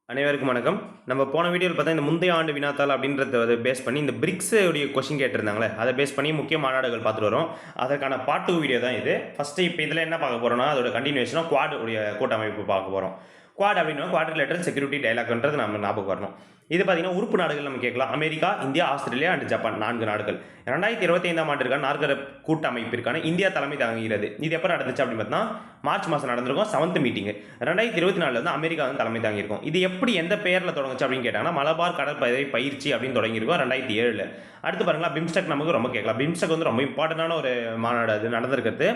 அனைவருக்கும் வணக்கம். நம்ம போன வீடியோல பார்த்தா, இந்த முந்தைய ஆண்டு வினாத்தாள் அப்படின்றத பேஸ் பண்ணி, இந்த பிரிக்ஸ் உடைய கொஸ்டின் கேட்டிருந்தாங்கல்ல, அத பேஸ் பண்ணி முக்கிய மாநாடுகள் பார்த்துட்டு வரோம். அதற்கான பார்ட் 2 வீடியோ தான் இது. ஃபர்ஸ்ட்டு இப்ப இதுல என்ன பார்க்க போறோம்னா, அதோட கன்டினியூவேஷனா குவாட் உடைய கூட்டமைப்பு பார்க்க போறோம். குவாட் அப்படின்னா குவாட்ரிலேட்டரல் செக்யூரிட்டி டயலாக்ன்றது நம்ம ஞாபகம் வரணும். இது பார்த்தீங்கன்னா, உறுப்பு நாடுகள் நம்ம கேட்கலாம். America, India, Australia and Japan 4 நாடுகள். 2025ஆம் ஆண்டிற்கான நாற்கர கூட்டமைப்பிற்கான இந்தியா தலைமை தாங்குகிறது. இது எப்ப நடந்துச்சு அப்படின்னு பார்த்தீங்கன்னா, மார்ச் மாசம் நடந்திருக்கும் 7th மீட்டிங். 2024ல வந்து அமெரிக்கா வந்து தலைமை தாங்கியிருக்கும். இது எப்படி எந்த பெயர்ல தொடங்குச்சு அப்படின்னு கேட்டாங்கன்னா, மலபார் கடற்படை பயிற்சி அப்படின்னு தொடங்கியிருக்கும் 2007ல. அடுத்து பாருங்களா, பிம்ஸ்டெக் நமக்கு ரொம்ப கேட்கலாம். பிம்ஸ்டெக் வந்து ரொம்ப இம்பார்ட்டன்டான ஒரு மாநாடு அது நடந்திருக்கிறது.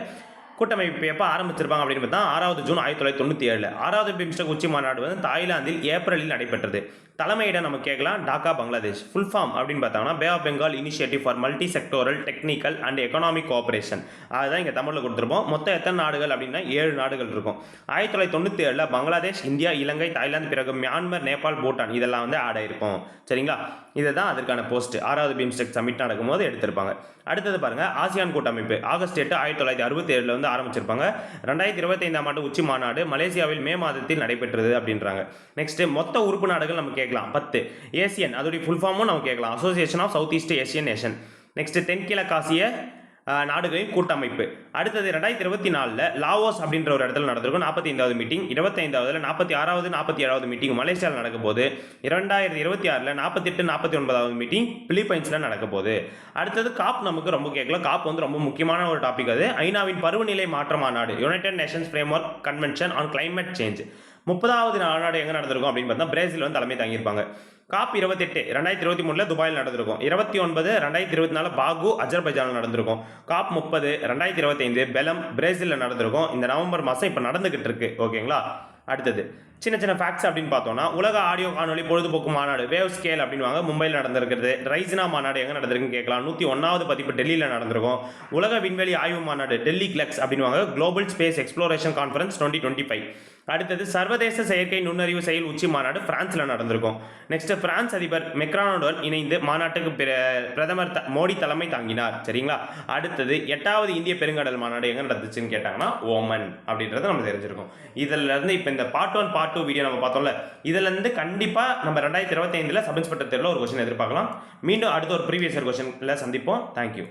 கூட்டமைப்பு எப்போ ஆரம்பிச்சிருப்பாங்க அப்படின்னு பார்த்தா 6 ஜூன் 1997. 6வது பிம்ஸ்டெக் உச்சி மாநாடு வந்து தாய்லாந்தில் ஏப்ரலில் நடைபெற்றது. தலைமையிடம் நம்ம கேட்கலாம் டாக்கா, பங்களாதேஷ். ஃபுல் ஃபார்ம் அப்படின்னு பார்த்தாங்கன்னா, Bay of Bengal Initiative for Multi Sectoral Technical and Economic Cooperation. அதுதான் இங்கே தமிழில் கொடுத்துருப்போம். மொத்தம் எத்தனை நாடுகள் அப்படின்னா 7 நாடுகள் இருக்கும். 1997ல் பங்களாதேஷ், இந்தியா, இலங்கை, தாய்லாந்து, பிறகு மியான்மர், நேபாள், பூட்டான் இதெல்லாம் வந்து ஆட் ஆயிருக்கும். சரிங்களா? இதுதான் அதற்கான போஸ்ட். 6வது பிம்ஸ்டெக் சமிட் நடக்கும்போது எடுத்திருப்பாங்க. அடுத்தது பாருங்க, ஆசியான் கூட்டமைப்பு ஆகஸ்ட் 8 1967ல வந்து ஆரம்பிச்சிருப்பாங்க. 2025ஆம் ஆண்டு உச்சி மாநாடு மலேசியாவில் மே மாதத்தில் நடைபெற்றது அப்படின்றாங்க. நெக்ஸ்ட் மொத்த உறுப்பு நாடுகள் நம்ம கேட்கலாம் 10. ஏசியன் அதோடைய ஃபுல் ஃபார்மும் நம்ம கேட்கலாம். Association of South East Asian Nation. Next தென்கிழக்காசிய நாடுகளின் கூட்டமைப்பு. அடுத்தது 2024ல லாவோஸ் அப்படின்ற ஒரு இடத்துல நடந்திருக்கும் 45வது மீட்டிங். 25வதுல 46வது 47வது மீட்டிங் மலேசியாவில் நடக்க போகுது. 2026ல 48 49வது மீட்டிங் பிலிப்பைன்ஸ்ல நடக்க போகுது. அடுத்தது காப் நமக்கு ரொம்ப கேட்கலாம். காப் வந்து ரொம்ப முக்கியமான ஒரு டாபிக். அது ஐநாவின் பருவநிலை மாற்ற மாநாடு, United Nations Framework Convention on Climate Change. 30வது நாடு எங்க நடந்திருக்கும் அப்படின்னு பார்த்தா பிரேசில் வந்து தலைமை தாங்கியிருப்பாங்க. காப் 28 2023ல துபாயில் நடந்திருக்கும். 29 2024 பாகு அஜர்பைஜானில் நடந்திருக்கும். காப் 30 2025 பெலம் பிரேசில்ல நடந்திருக்கும். இந்த நவம்பர் மாதம் இப்போ நடந்துகிட்டு இருக்கு. ஓகேங்களா? அடுத்தது சின்ன சின்ன ஃபேக்ட்ஸ் அப்படின்னு பார்த்தோம்னா, உலக ஆடியோ காணொலி பொழுதுபோக்கு மாநாடு வேவ் ஸ்கேல் அப்படின்வாங்க மும்பையில் நடந்திருக்கிறது. ரைசினா மாநாடு எங்கே நடந்திருக்குன்னு கேட்கலாம். 101வது பதிப்பு டெல்லியில் நடந்திருக்கும். உலக விண்வெளி ஆய்வு மாநாடு டெல்லி கிளக்ஸ் அப்படின்வாங்க குளோபல் ஸ்பேஸ் எக்ஸ்ப்ளோரேஷன் கான்ஃபரன்ஸ் 2025. அடுத்தது சர்வதேச செயற்கை நுண்ணறிவு செயல் உச்சி மாநாடு பிரான்ஸில் நடந்திருக்கும். நெக்ஸ்ட் பிரான்ஸ் அதிபர் மெக்ரானுடன் இணைந்து மாநாட்டுக்கு பிரதமர் மோடி தலைமை தாங்கினார். சரிங்களா? அடுத்தது 8வது இந்திய பெருங்கடல் மாநாடு எங்கே நடந்துச்சுன்னு கேட்டாங்கன்னா ஓமன் அப்படின்றது நம்ம தெரிஞ்சிருக்கும். இதுல இருந்து இப்போ இந்த பார்ட் 1 பார்ட் 2 வீடியோ நம்ம பார்த்தோம்ல, இதுல இருந்து கண்டிப்பா நம்ம 2025ல சப் இன்ஸ்பெக்டர் தேர்வில் ஒரு கொஸ்டின் எதிர்பார்க்கலாம். மீண்டும் அடுத்த ஒரு ப்ரீவியஸ் இயர் கொஸ்டின்ல சந்திப்போம். தேங்க்யூ.